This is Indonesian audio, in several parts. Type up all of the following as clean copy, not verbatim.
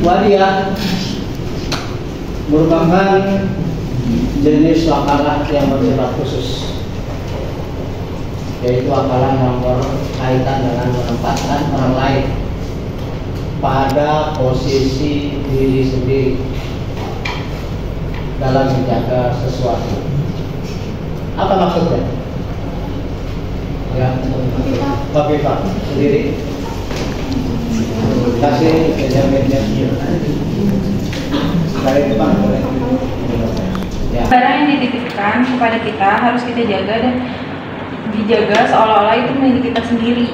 Waria merupakan jenis wakalah yang bersifat khusus, yaitu wakalah yang berkaitan dengan menempatkan orang lain pada posisi diri sendiri dalam menjaga sesuatu. Apa maksudnya? Ya, Pak Viva sendiri kasih meja-meja dari depan boleh. Ya. Barang yang dititipkan kepada kita harus kita jaga dan dijaga seolah-olah itu milik kita sendiri,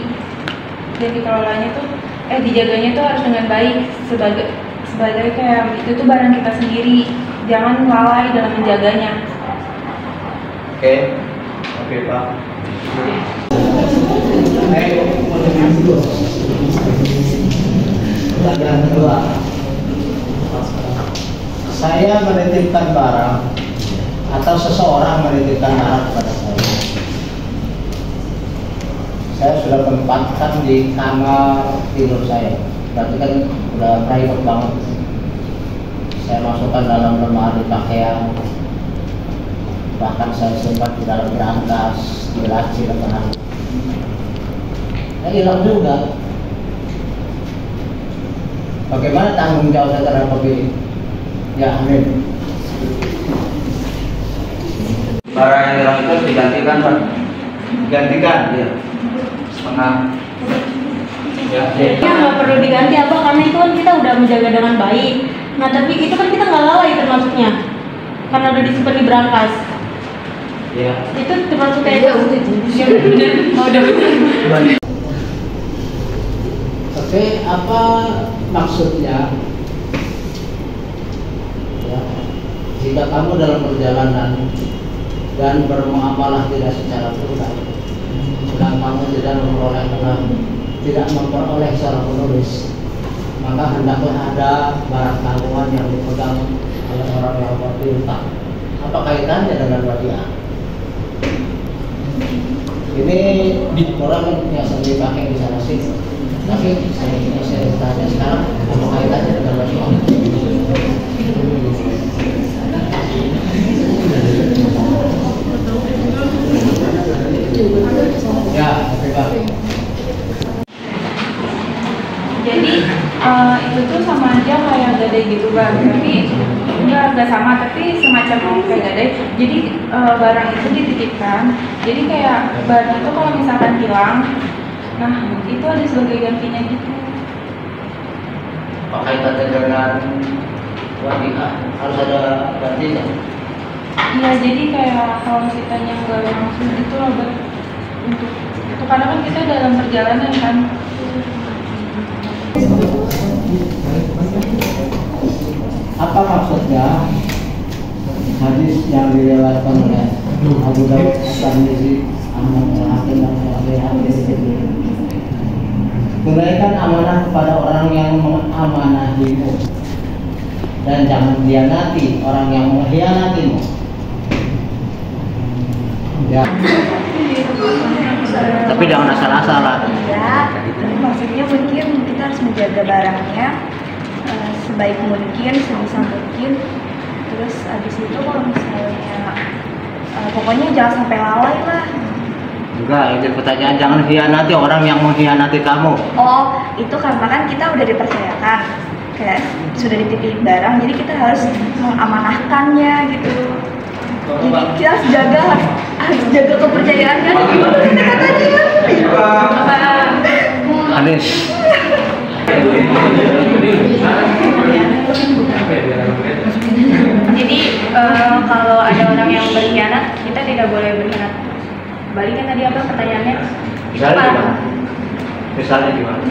dan dikelolanya tuh dijaganya tuh harus dengan baik sebagai kayak itu tuh barang kita sendiri, jangan lalai dalam menjaganya. Oke Pak. Pertanyaan kedua, saya menitipkan barang atau seseorang menitipkan barang kepada saya. Saya sudah tempatkan di kamar tidur saya, berarti kan udah private banget. Saya masukkan dalam lemari pakaian, bahkan saya simpan di dalam berangkas, di laci lebaran. Hilang juga. Bagaimana tanggung jawab saya terhadap ini? Ya, amin. Barang yang hilang itu digantikan, Pak. Digantikan, ya. Setengah. Ya. Nggak perlu diganti apa, karena itu kan kita udah menjaga dengan baik. Nah, tapi itu kan kita nggak lalai termasuknya, karena udah disimpan di berangkas. Ya. Itu termasuk kayak Oke, apa maksudnya? Ya, jika kamu dalam perjalanan dan bermuamalah tidak secara plural, sedang kamu tidak memperoleh secara menulis, maka hendaklah ada barang tanggungan yang dipegang oleh orang yang berpiutang. Apa kaitannya dengan wadiah? Ini orang yang sering dipakai di sana sini, tapi saya tanya sekarang apa kaitannya dengan wadiah? Ya, oke Pak. Jadi itu tuh sama aja kayak gadai gitu Bang, tapi enggak sama, tapi semacam kayak gadai. Jadi barang itu dititipkan, jadi kayak barang itu kalau misalkan hilang, nah itu ada sebagai gantinya gitu. Apa kaitannya dengan wadiah? Harus ada gantinya? Iya, jadi kayak kalau kitanya nggak langsung gitu loh Bang, untuk itu karena kan kita dalam perjalanan kan. Apa maksudnya hadis yang diriwayatkan oleh Abu Daud, At-Tirmidzi, Ahmad, Al-Hakim dan Al-Baihaqi? Tunaikan amanah kepada orang yang mengamanahimu dan jangan khianati orang yang mengkhianatimu. Ya. Tapi jangan asal-asalan. Ya, maksudnya mungkin kita harus menjaga barangnya sebaik mungkin, sebisa mungkin. Terus habis itu kalau misalnya pokoknya jangan sampai lalai lah. Enggak, itu pertanyaan jangan khianati orang yang mengkhianati kamu. Oh, itu karena kan kita udah dipercayakan, kayak sudah dititip barang, jadi kita harus mengamanahkannya gitu. Jadi kita harus jaga kepercayaannya. Gimana katanya? Anis. Jadi kalau ada orang yang berkhianat, kita tidak boleh berkhianat. Balikan tadi apa pertanyaannya? Misalnya gimana?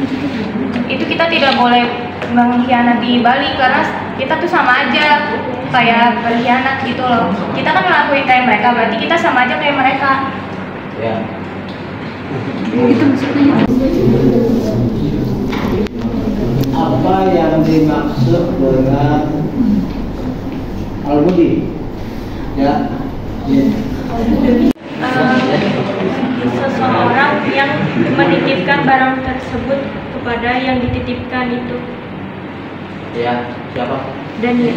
Itu kita tidak boleh mengkhianati balik karena kita tuh sama aja kayak berkhianat gitu loh. Kita kan ngelakuin kayak mereka, berarti kita sama aja kayak mereka. Ya. itu maksudnya. Apa yang dimaksud dengan al-budi? Ya. Seseorang yang menitipkan barang tersebut kepada yang dititipkan itu. Ya, siapa? Daniel.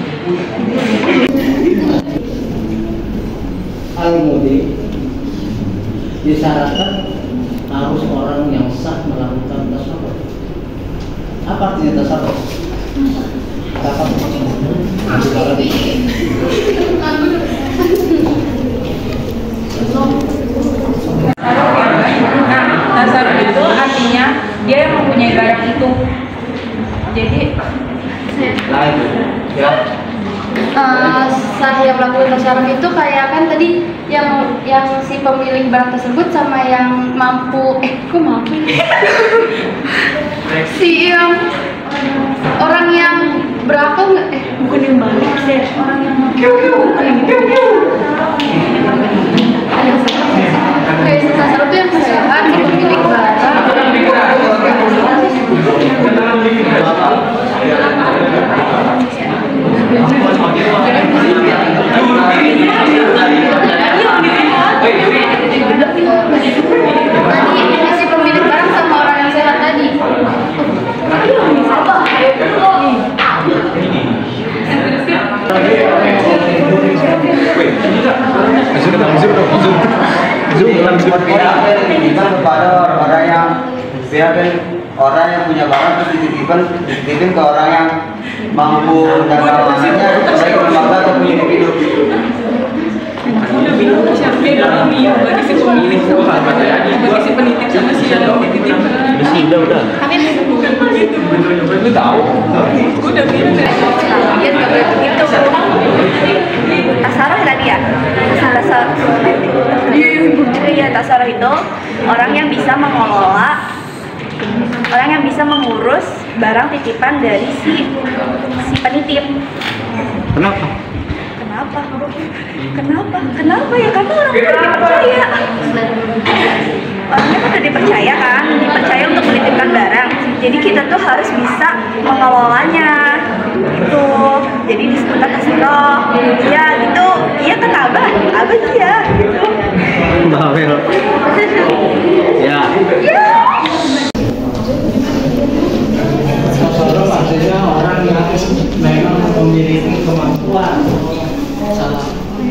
Al-Mudi disyaratkan harus orang yang sah melakukan tasawuf. Apa artinya tasawuf? Apa? Nah, tasarruf itu artinya dia yang mempunyai barang itu. Jadi Lain. Ya. Sah yang melakukan tasarruf itu kayak kan tadi yang si pemilik barang tersebut sama yang mampu kok mampu si yang orang yang berakal bukan yang balik sih orang yang bukan yang kayak tasarruf itu yang sehat si pemilik barang. Si pemilik barang sama orang yang sehat tadi. Dititipkan kepada orang yang punya barang terus dititipin ke orang yang mampu dan barangnya baik lembaga atau punya individu. Udah. Lu tahu? Udah Tasarruf tadi ya? Tasarruf itu orang yang bisa mengelola, orang yang bisa mengurus barang titipan dari si penitip. Kenapa? Kenapa ya? Karena orang itu dipercaya. Orangnya kan udah dipercaya untuk menitipkan barang. Jadi kita tuh harus bisa mengelolanya. Gitu. Jadi disebutkan tasarruf. Ya gitu. Iya kan abah dia. Bawel. Ya. Tasawuf artinya orang yang memang memiliki kemampuan.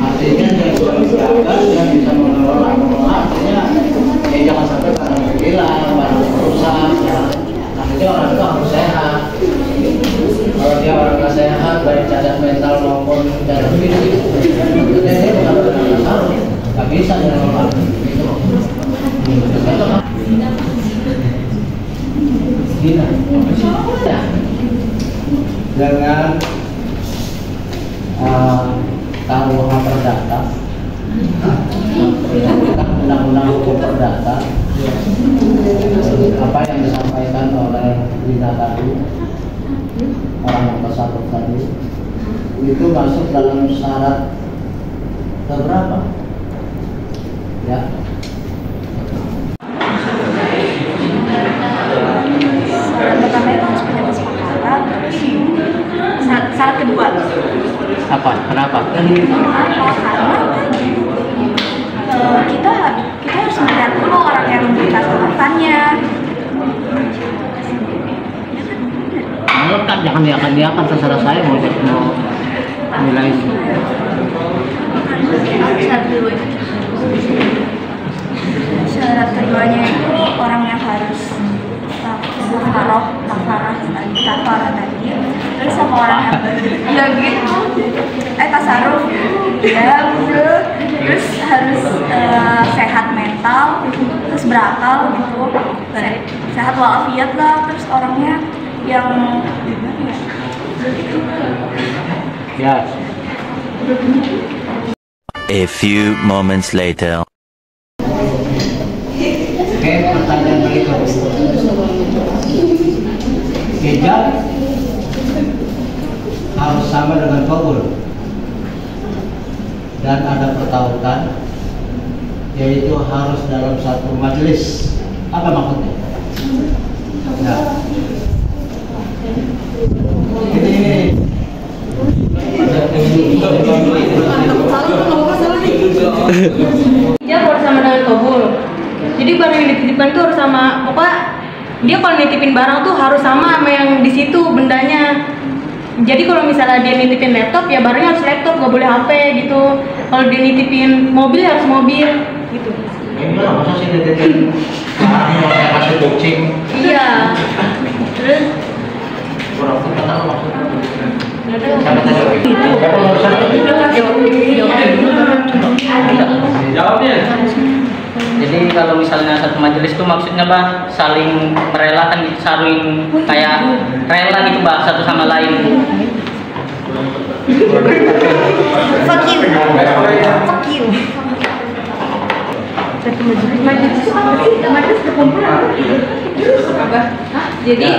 Artinya yang bisa menjaga, yang bisa mengelola, artinya ya jangan sampai barang hilang, barang rusak. Artinya orang itu harus sehat. Kalau dia orang nggak sehat, baik cacat mental maupun cacat fisik, tentunya dia bukan benar tasawuf, nggak bisa mengelola. Gitu. Gila. Dengan KUH Perdata, undang-undang hukum perdata, apa yang disampaikan oleh Lina tadi, orang yang tasawuf tadi, itu masuk dalam syarat keberapa? Ya. Pertama itu harus punya kesepakatan. Syarat kedua. Apa? Kenapa? Karena kita harus melihat dulu orang yang ditasarrufkannya. Kan jangan diakan terserah saya mau nilai. Syarat keduanya itu orang yang harus kafarah tadi, terus sama orang yang ya gitu, tasarruf ya udah, terus harus sehat mental, terus berakal gitu, sehat walafiat lah, terus orangnya yang Ya. A few moments later. Oke, pertanyaan berikut. Hijab harus sama dengan qabul dan ada pertautan, yaitu harus dalam satu majelis. Apa maksudnya? Nah, ini Hijab harus sama dengan kabul. Jadi barang yang dititipkan itu harus sama, pokoknya dia kalau nitipin barang tuh harus sama yang di situ bendanya. Jadi kalau misalnya dia nitipin laptop, ya barangnya harus laptop, nggak boleh HP gitu. Kalau dia nitipin mobil, harus mobil gitu. Ini kan masa sih nitipin barang yang saya kasih kucing. Iya. Terus Kurang suka tahu maksudnya. ada Siapa tadi? Siapa urusan? Jawabnya. Jadi kalau misalnya satu majelis itu maksudnya bah saling merelakan gitu, saling kayak rela gitu bah satu sama lain. fuck you. Fuck you. Jadi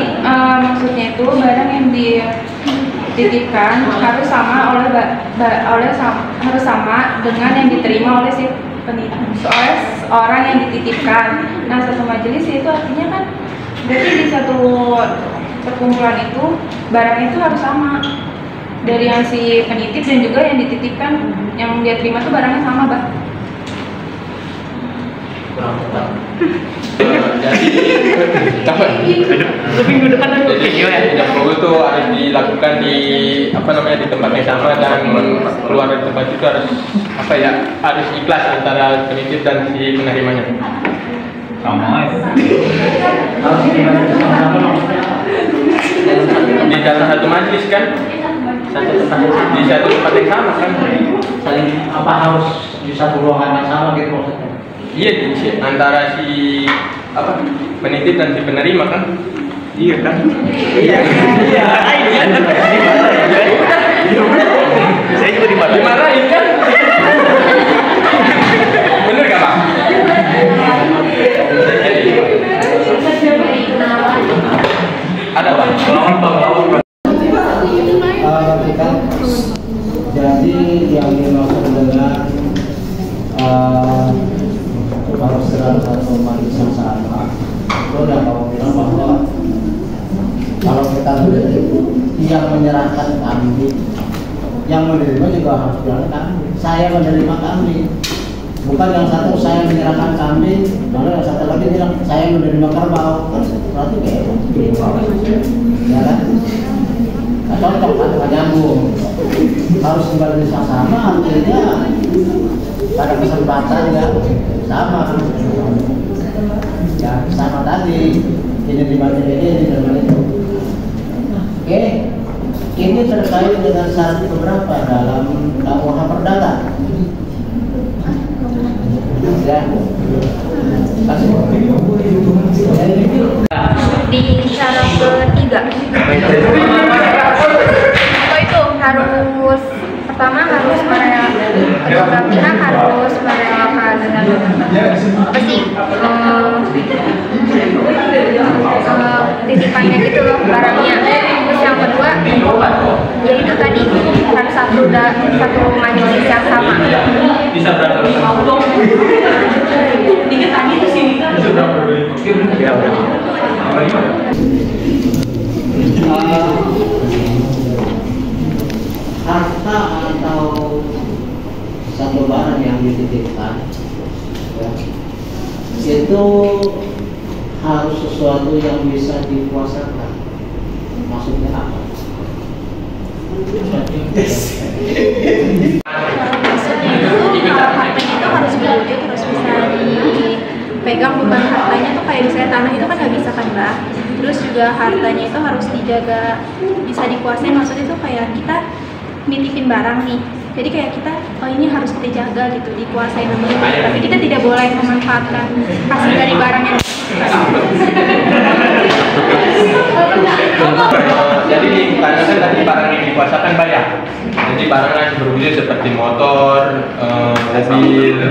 maksudnya itu barang yang dititipkan harus sama harus sama dengan yang diterima oleh si penitip, oleh orang yang dititipkan. Nah, satu majelis itu artinya kan berarti di satu perkumpulan itu barang itu harus sama dari yang si penitip dan juga yang dititipkan, yang dia terima tuh barangnya sama, Bah. Kurang tepat. Minggu depan jadi tidak perlu itu harus dilakukan di di tempat yang sama, dan keluar dari tempat itu harus harus ikhlas antara penitip dan si penerimanya. Sama di dalam satu majelis kan, di satu tempat yang sama kan, Saling harus di satu ruangan yang sama gitu maksudnya. iya antara si penitip dan si penerima kan. Iya kan? Iya. Saya juga dimarahin kan? Bener gak Pak? Ada Pak? Jadi yang dimaksud dengan harus dalam satu majelis yang sama, itu udah kamu bilang bahwa kalau kita yang menyerahkan kami, yang menerima juga harus bilang kami. Saya menerima kami, bukan yang satu saya menyerahkan kami, lalu yang satu lagi bilang saya menerima kerbau. Berarti kayak ya kan? Nah, cocok kan, nggak nyambung. Harus kembali sama, artinya pada kesempatan ya sama, ya sama tadi, ini di mana ini di mana itu. Oke, ini terkait dengan syarat beberapa dalam KUH Perdata. Ya, Di syarat ketiga itu harus pertama harus kedua pihak harus merelakan titipannya gitu loh, barangnya. Terus yang kedua yaitu tadi harus satu majelis yang sama. Bisa berapa? dikit lagi tuh sini kan. Harta atau satu barang yang dititipkan ya, itu harus sesuatu yang bisa dikuasakan. Maksudnya apa? Maksudnya itu hartanya itu harus berwujud, harus bisa dipegang, bukan hartanya tuh kayak misalnya tanah itu kan nggak bisa kan Mbak. Terus juga hartanya itu harus dijaga, bisa dikuasai. Maksudnya itu kayak kita nitipin barang nih, jadi kayak kita ini harus kita jaga gitu, dikuasai namanya. Tapi kita tidak boleh memanfaatkan hasil dari barang yang Jadi ditanyakan tadi barang yang dikuasakan banyak. Jadi barang yang berwujud seperti motor, mobil,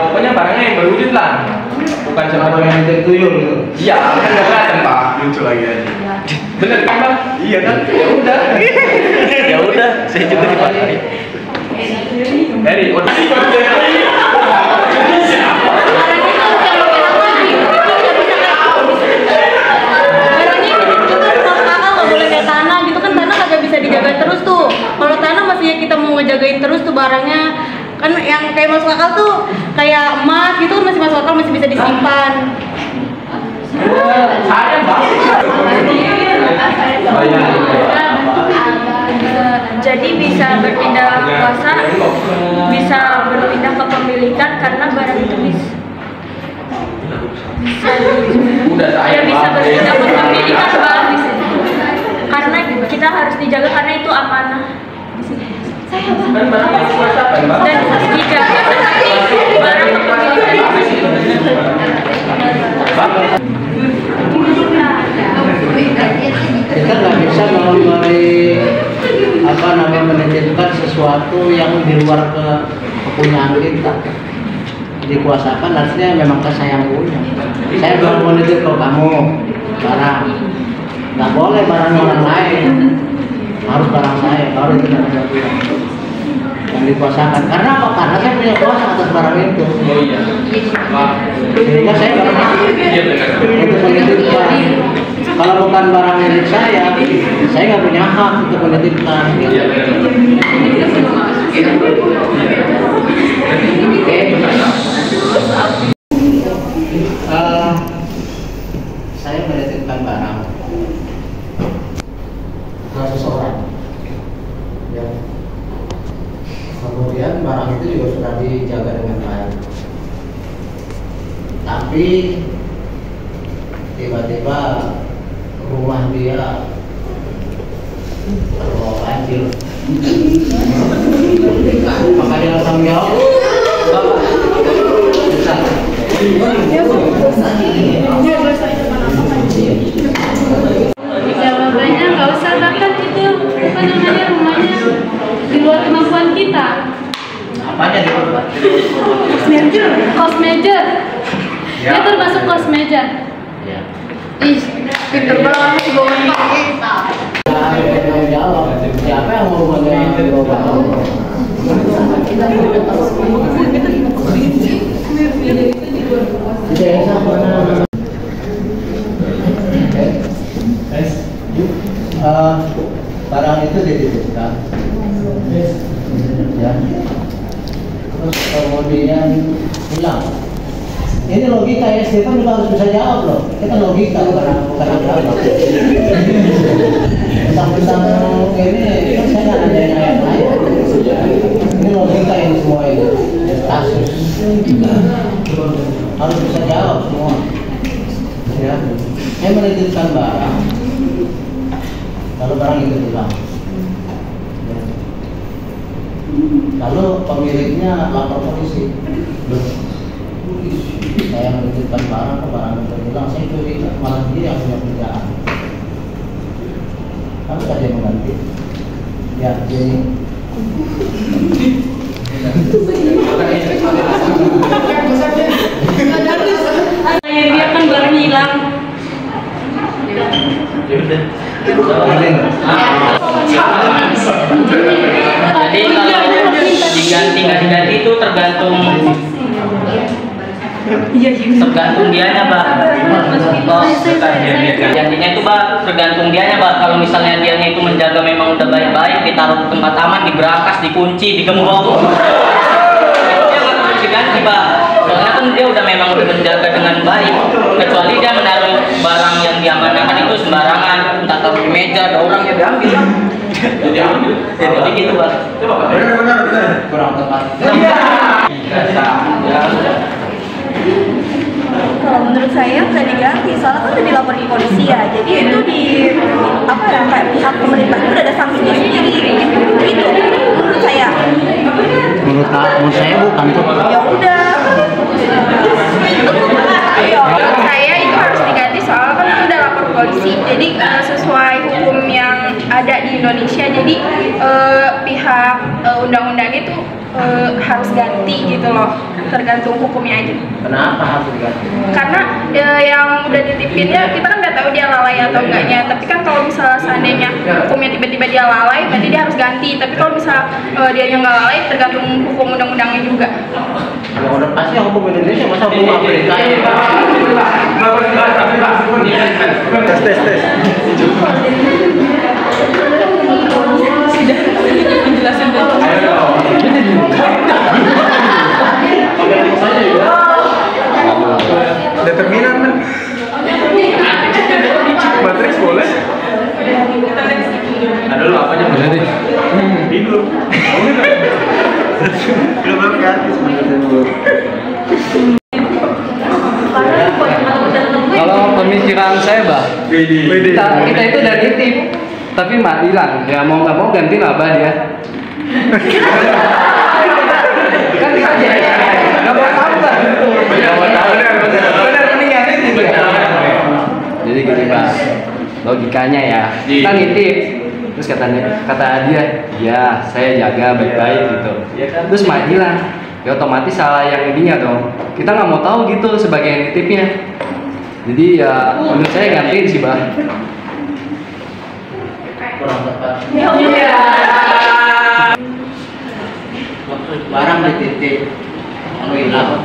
pokoknya barangnya yang berwujud lah. Bukan seperti yang tuyul gitu. Iya, kan nggak kelihatan Pak. Muncul lagi aja. Bener kan Bang? Iya kan? Ya udah. Ya udah, saya juga dipatahin. Dari dijaga terus tuh. Kalau tanah masih kita mau ngejagain terus tuh barangnya. Kan yang kayak masuk akal tuh kayak emas gitu kan masih masuk akal, masih bisa disimpan. Jadi bisa berpindah kuasa, bisa berpindah kepemilikan karena barang itu bisa berpindah kepemilikan barang di sini. Karena kita harus dijaga karena itu amanah di sini. Dan dijaga seperti barang kepemilikan di sini. Kita nggak bisa menitipkan sesuatu yang di luar kepunyaan kita. Dikuasakan artinya memang saya yang punya. Saya belum menitip ke kamu barang, nggak boleh barang orang lain, harus barang saya, baru itu namanya punya yang dikuasakan. Karena apa? Karena saya punya kuasa atas barang itu. Sehingga saya barang itu menitipkan. Kalau bukan barang milik saya nggak punya hak untuk menitipkan. Oke. Saya menitipkan barang ke seseorang. Ya. Kemudian barang itu juga sudah dijaga dengan baik. Tapi tiba-tiba rumah dia terbawa banjir. Maka dia langsung jawab, Bapak, bisa. Jawabannya nggak usah, bahkan itu rumahnya di luar kemampuan kita. Apanya di luar? Cost major. Dia termasuk cost major. Ya. Ih, pinter banget bawa kita. Jawab. Siapa yang mau barang itu dititipkan, ya. Terus kemudian pulang. Ini logika ya, Stephen juga harus bisa jawab loh. Kita logika bukan agama. Tentang ini kan saya nggak ada yang lain. Ini logika ini semua ini. Kasus harus bisa jawab semua. Ya, saya menitipkan barang. Kalau barang itu hilang, ya. Lalu pemiliknya lapor polisi. Saya menitipkan barang itu hilang, saya curiga malah dia yang punya kerjaan. Harus ada yang mengganti. Ya, jadi saya biarkan barang hilang. Jadi kalau diganti nggak diganti itu tergantung dianya, Pak. Gantinya itu, Pak, tergantung dianya, Pak. Kalau misalnya dianya itu menjaga memang udah baik-baik, ditaruh di tempat aman, diberangkas, dikunci, digembok, dia nggak perlu diganti, Pak. Soalnya kan dia udah memang udah menjaga dengan baik. Kecuali dia menaruh barang yang diamankan itu sembarangan, entah taruh di meja, ada orang ya diambil. Jadi gitu, Pak. benar. Kurang tepat. Kalau menurut saya udah diganti, soalnya kan udah dilaporin polisi ya. Jadi itu di apa ya, kayak pihak pemerintah itu udah ada sanksinya sendiri gitu. Menurut saya. Menurut saya bukan tuh. Ya udah. Menurut saya itu harus diganti, soalnya kan itu udah lapor polisi. Jadi sesuai hukum yang ada di Indonesia. Jadi pihak undang-undang itu harus ganti gitu loh, tergantung hukumnya aja. Kenapa harus diganti? Karena yang udah dititipinnya kita kan nggak tahu dia lalai atau enggaknya. Tapi kan kalau misalnya seandainya hukumnya tiba-tiba dia lalai, berarti dia harus ganti. Tapi kalau misalnya dia yang nggak lalai, tergantung hukum undang-undangnya juga. Ya udah pasti hukum Indonesia, masa hukum Amerika ya? Tes. Menjelaskan dulu. Determinan kan? Kita itu udah nitip, tapi mak hilang. Ya mau nggak mau ganti laba dia. Kan kita nggak mau tahu lah. Benar mendingan nitip ya. Jadi gini Pak, logikanya ya. Kita nitip. Terus kata dia, ya saya jaga baik-baik gitu. Terus mak hilang. Ya otomatis salah yang ininya dong. Kita nggak mau tahu gitu sebagai nitipnya. Jadi ya menurut saya gantiin sih Bah. Kurang tepat. Maksud barang dititip yang hilang,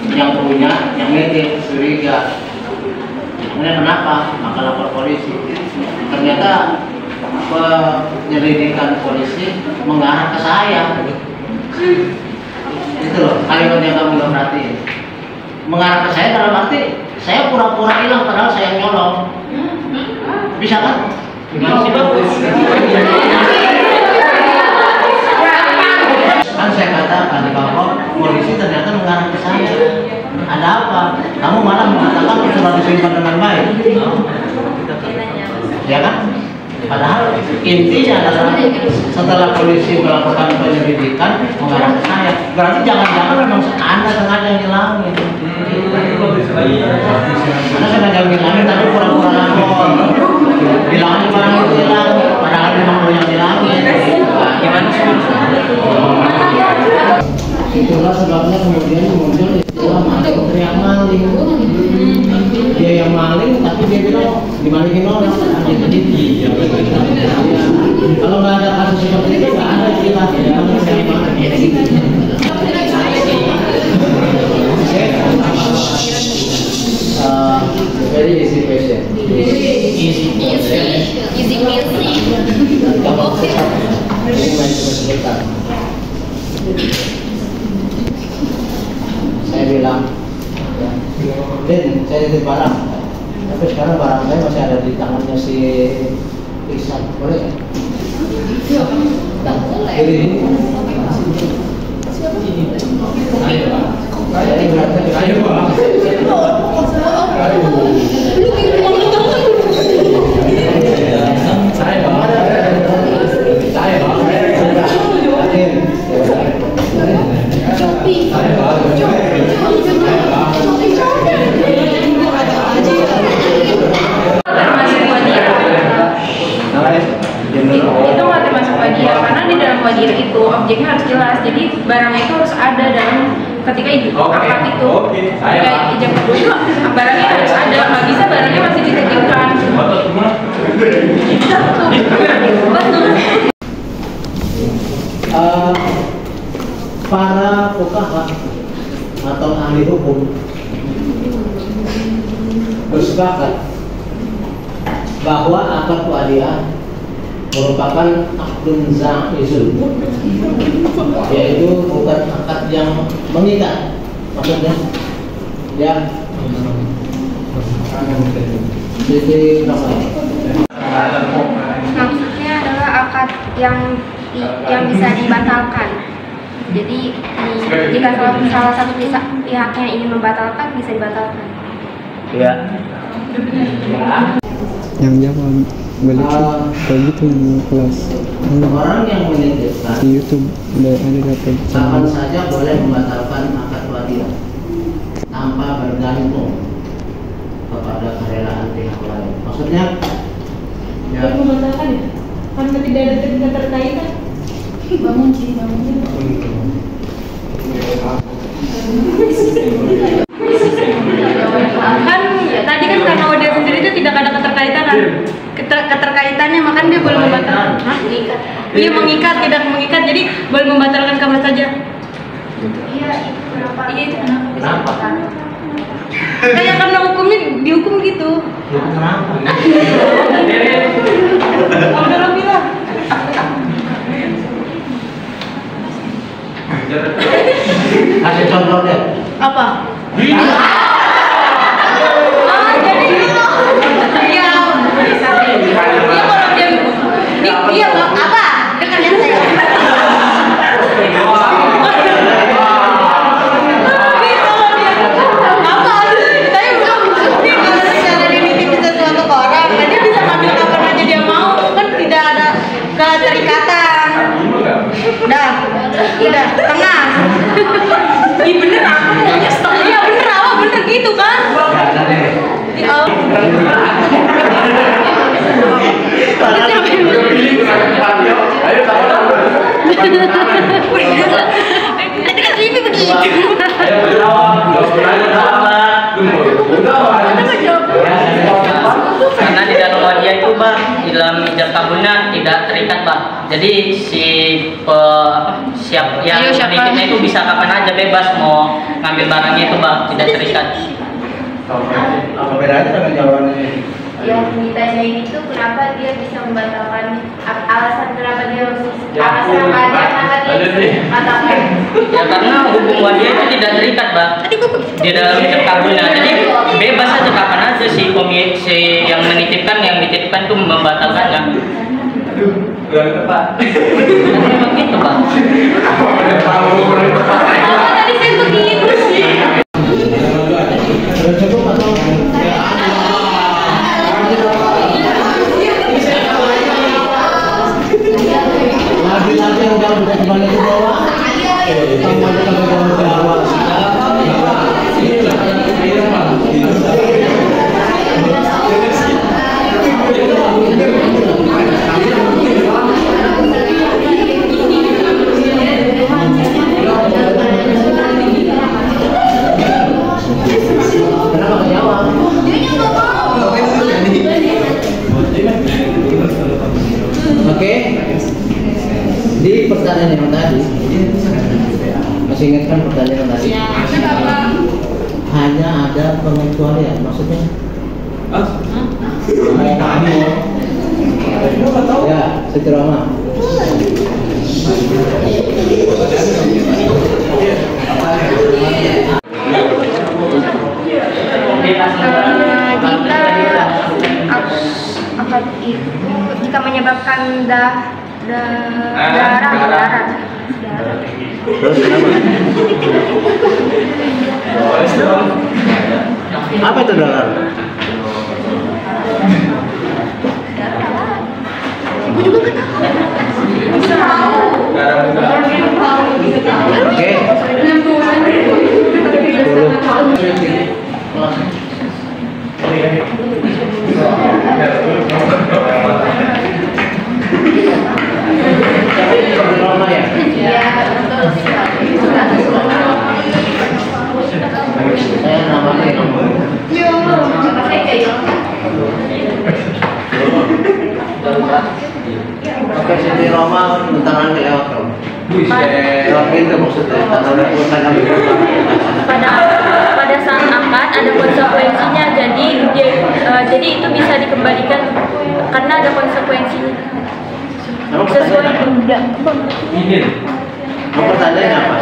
yang punya, yang nitip curiga. Kemudian kenapa? Maka lapor polisi. Ternyata penyelidikan polisi mengarah ke saya. Itu loh kalimat yang kamu nggak perhatiin. Mengarah ke saya dalam arti saya pura-pura hilang padahal saya nyolong. Bisa kan? Gimana sih Bang? Kan saya katakan bahwa polisi ternyata mengarah ke saya. Ada apa? Kamu malah mengatakan sudah disimpan dengan baik. Ya kan? Padahal intinya adalah setelah polisi melakukan penyelidikan mengarah ke saya. Berarti jangan-jangan memang Anda sengaja ngilangin. Anda sengaja ngilangin tapi pura-pura lapor. Bilangnya barang itu hilang, padahal memang lo yang hilangin. Gimana sih? Itulah sebabnya kemudian muncul istilah maling teriak maling. Dia yang maling tapi dia bilang dimalingin orang. Kalau nggak ada kasus seperti itu nggak ada istilah maling teriak maling. Very easy question. Easy peasy. Ini main sebentar. Saya bilang, Den, saya titip barang, tapi sekarang barang saya masih ada di tangannya si Iksan, boleh? Tidak boleh. Jadi, itu nggak termasuk wadiah karena di dalam wadiah itu objeknya harus jelas, jadi barangnya itu harus ada dalam ketika akad itu kayak ijab kabul itu barangnya harus ada, nggak bisa barangnya masih dititipkan. Betul. Para fuqaha atau ahli hukum bersepakat bahwa akad wadiah merupakan akdun zaizun, yaitu bukan akad yang mengikat, maksudnya ya Maksudnya adalah akad yang bisa dibatalkan. Jadi jika salah satu pihaknya ingin membatalkan bisa dibatalkan. Ya. Yang jawab balik kayak gitu yang kelas orang yang menitipkan di YouTube udah ada dapat kapan saja boleh membatalkan akad wadiah tanpa bergantung kepada kerelaan pihak lain. Maksudnya ya Membatalkan ya? Karena tidak ada keterkaitan. Bangun. Kan tadi kan karena dia sendiri itu tidak ada keterkaitan kan? Keterkaitannya makanya dia boleh membatalkan. Iya mengikat, tidak mengikat, jadi boleh membatalkan kapan saja. Iya, itu kenapa? Iya itu kenapa? Kayak karena hukumnya dihukum gitu. kenapa? Udah lo bilang. Kasih contoh deh. Apa? Jadi dia apa? Dengan yang saya apa? Saya belum dia kalau ada nitip sesuatu Udah, tengah. Ih bener aku maunya setengah. Iya bener awal bener gitu kan. Di awal. Karena di dalam wadiah itu bang, di dalam ijab kabulnya tidak terikat bang. Jadi siap yang menitipnya itu bisa kapan aja bebas mau ngambil barangnya itu bang, tidak terikat. Apa bedanya dengan jawabannya? Yang ditanya ini tuh kenapa dia bisa membatalkan, alasan kenapa dia harus kenapa dia batalkan? Ya karena hukum wadiah itu tidak terikat bang di dalam ijab kabulnya. Jadi bebas aja kapan aja si yang menitipkan, yang dititipkan itu membatalkannya. Kurang tepat. Memang gitu bang. Tadi saya begitu sih. Lagi-lagi yang udah kembali ke bawah. Oke, di pertanyaan yang tadi, masih ingat kan pertanyaan yang tadi? Hanya ada pengecualian, maksudnya? Ya, secerama. Akad itu jika menyebabkan darah. Terus kenapa? Apa itu darah? Ibu juga kan tahu. Oke. Oke, Siti Roma bentar nanti lewat kamu. Lewat pintu maksudnya, karena udah urusan ambil Pada saat akad ada konsekuensinya, jadi itu bisa dikembalikan karena ada konsekuensinya. Sesuai undang. Mau pertanyaannya apa?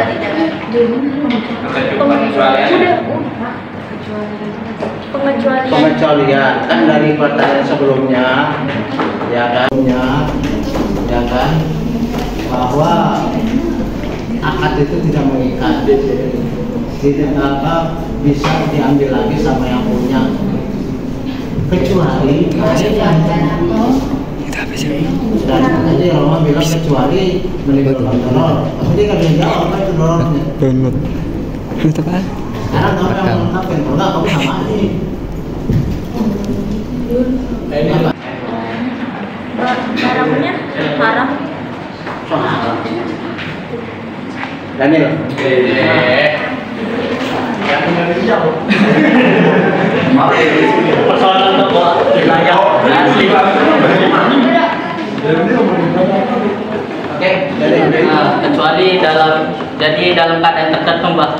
Pengecualian kan dari pertanyaan sebelumnya, ya kan, bahwa akad itu tidak mengikat, tidak bisa diambil lagi sama yang punya, kecuali dan tadi Roma bilang kecuali menimbulkan donor, tapi dia nggak bisa jawab apa itu donornya. Donor. Itu kan? Karena kamu yang melengkapi, kalau nggak kamu sama aja. Barangnya haram. Soal Daniel. Persoalan untuk wilayah asli. Oke, kecuali dalam keadaan tertentu mbak.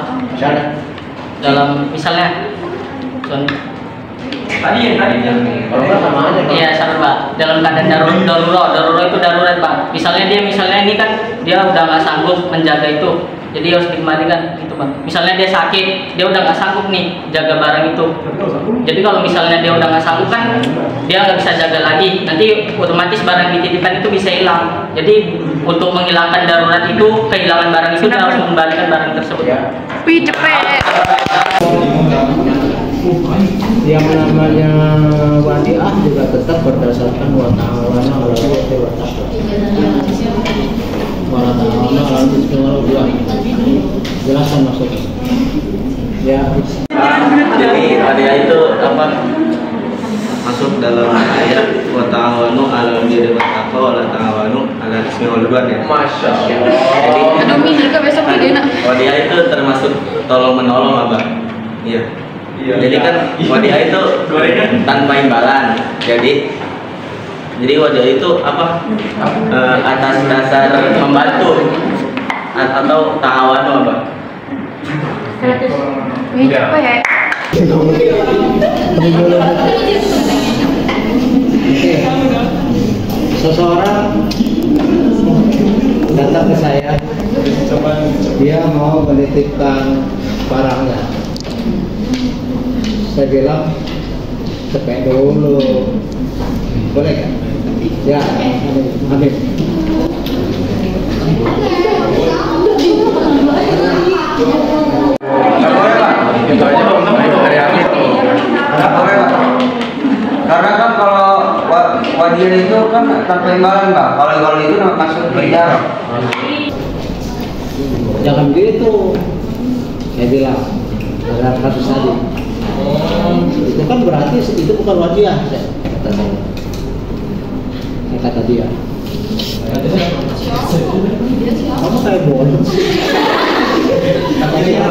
Dalam misalnya tadi sama aja. Iya sama mbak. Dalam keadaan darurat itu darurat mbak. Misalnya ini kan dia udah nggak sanggup menjaga itu, jadi harus dikembalikan itu mbak. Misalnya dia sakit, dia udah nggak sanggup nih jaga barang itu. Jadi kalau misalnya dia udah nggak sanggup kan dia nggak bisa jaga lagi, nanti otomatis barang dititipkan itu bisa hilang. Jadi untuk menghilangkan darurat itu, kehilangan barang itu, dia harus mengembalikan barang tersebut. Wih cepet. Yang namanya wadiah juga tetap berdasarkan wa ta'awana 'alal birri wat taqwa. Wa wala ta'awanu 'alal itsmi wal 'udwan. Jelaskan maksudnya. Ya. Jadi dia itu apa? Masuk dalam ayat wa ta'awanu 'alal birri wat taqwa wa la ta'awanu 'alal itsmi wal 'udwan ya. Masya Allah. Jadi Aduh, juga besok dia nak. wadia itu termasuk tolong menolong Abah. Iya. Jadi kan wadia itu tanpa imbalan. Jadi wadia itu apa? Atas dasar membantu atau ta'awanu Abah. Apa ya? Seseorang datang ke saya, dia mau menitipkan barangnya. Saya bilang, cepet dulu, boleh kan? Ya, Habib. Karena kan kalau wadia itu kan tanpa imbalan Pak. Kalau itu masuk penjara. Jangan begitu, saya bilang dalam kasus tadi. Itu kan berarti itu bukan wadiah, kata dia. Kamu kayak bodoh. Kata dia.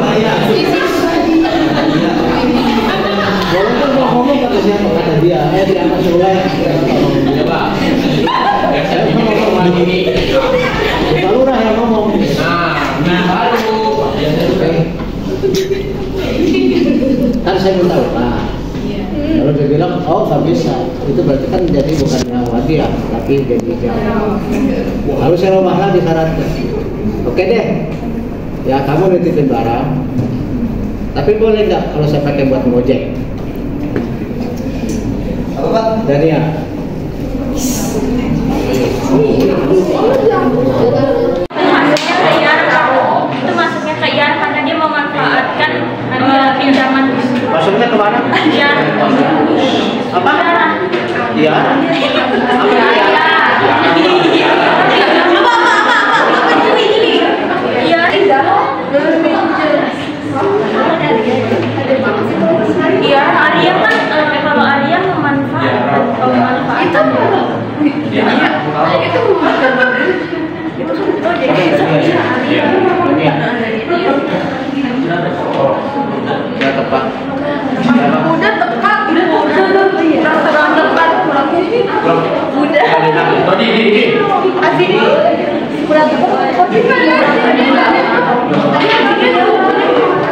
Walaupun mau ngomong kata siapa, kata dia. Tidak masuk oleh. Ya Pak. Saya ngomong lagi. Lurah yang ngomong. Kan saya minta upah. Kalau dia bilang, oh nggak bisa, itu berarti kan jadi bukannya wadiah, tapi jadi harus saya ubah lagi syaratnya. Oke deh, ya kamu nitipin barang, tapi boleh nggak kalau saya pakai buat ngojek? Apa Pak? Dania. Itu masuknya ke IAR karena dia memanfaatkan pinjaman. Masuknya ke mana? IAR. Apa? Iya. Iya, Arya kan kalau Arya memanfaatkan Ya tepat. Udah tepat.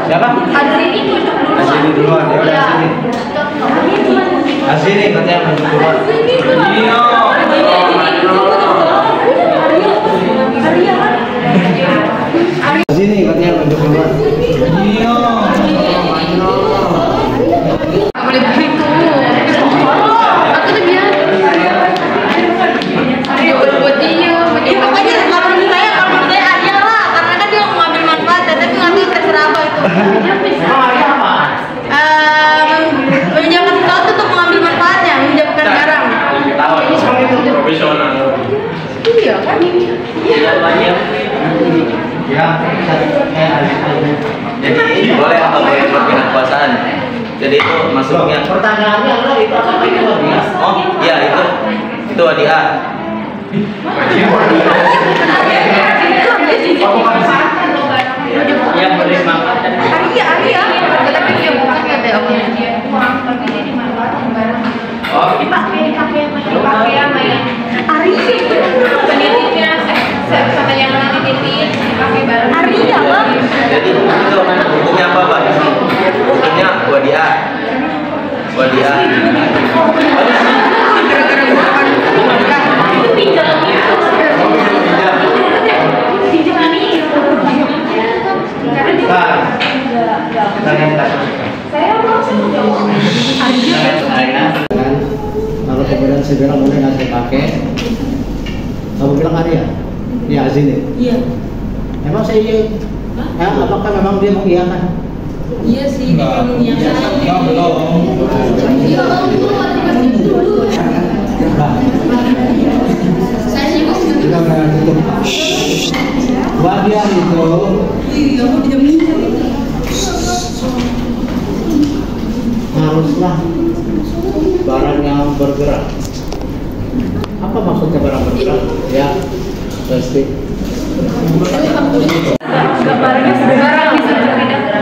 Siapa? Asini duluan, ya udah Asini. Asini katanya masuk duluan. Iya. Asini katanya masuk duluan. Iya. Boleh begitu. Aku tuh biar. Buat dia. Pokoknya kalau menurut saya Arya lah, karena kan dia mengambil manfaat, tapi nggak tahu terserah apa itu. Meminjamkan sesuatu untuk mengambil manfaatnya, meminjamkan barang. Profesional. Iya kan? Ya, Jadi boleh apa boleh berpindah kekuasaan. Jadi itu masuknya. pertanyaannya adalah itu apa itu wadiah? Oh iya itu wadiah. Yang boleh manfaatkan. Arya. Tapi dia bukan ada uang, tapi dia dimanfaatkan barang. Oh, Dipakai sama yang Arya. Penitipnya sama yang nitipin dipakai barang. Arya lah. jadi itu hukumnya apa Pak? Hukumnya wadiah. Itu pinjam. Kalau kemudian saya bilang boleh nggak saya pakai, kamu bilang Arya? Iya Azini. Iya. Emang saya iya? Apakah memang dia mengiyakan? Iya sih, dia mengiyakan. Belum. Saya juga Kita akan tutup. Bagian itu haruslah barang yang bergerak. Apa maksudnya barang bergerak? Ya, pasti.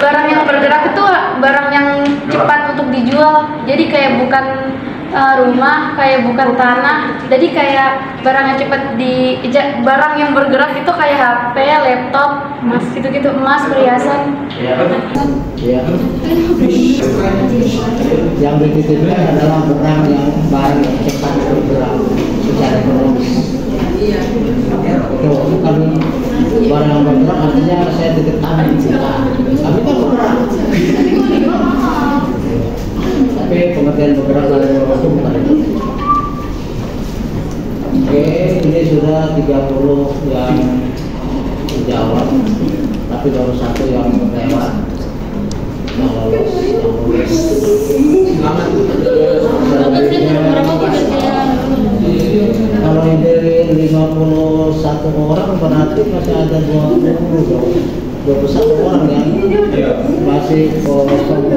Barang yang bergerak itu barang yang cepat untuk dijual. Jadi kayak bukan rumah, kayak bukan tanah. Jadi kayak barang yang cepat barang yang bergerak itu kayak HP, laptop, emas gitu-gitu, emas, perhiasan. Ya. Yang dititipkan adalah barang yang cepat bergerak secara ekonomis. Itu bukan barang yang bergerak, artinya saya titip tangan. Kami kan bergerak. Tapi pengertian bergerak dari orang itu bukan itu. Oke, ini sudah 30 yang dijawab, tapi baru satu yang lewat. Yang lolos, kalau ini 51 orang berarti masih ada 21 orang yang masih kosong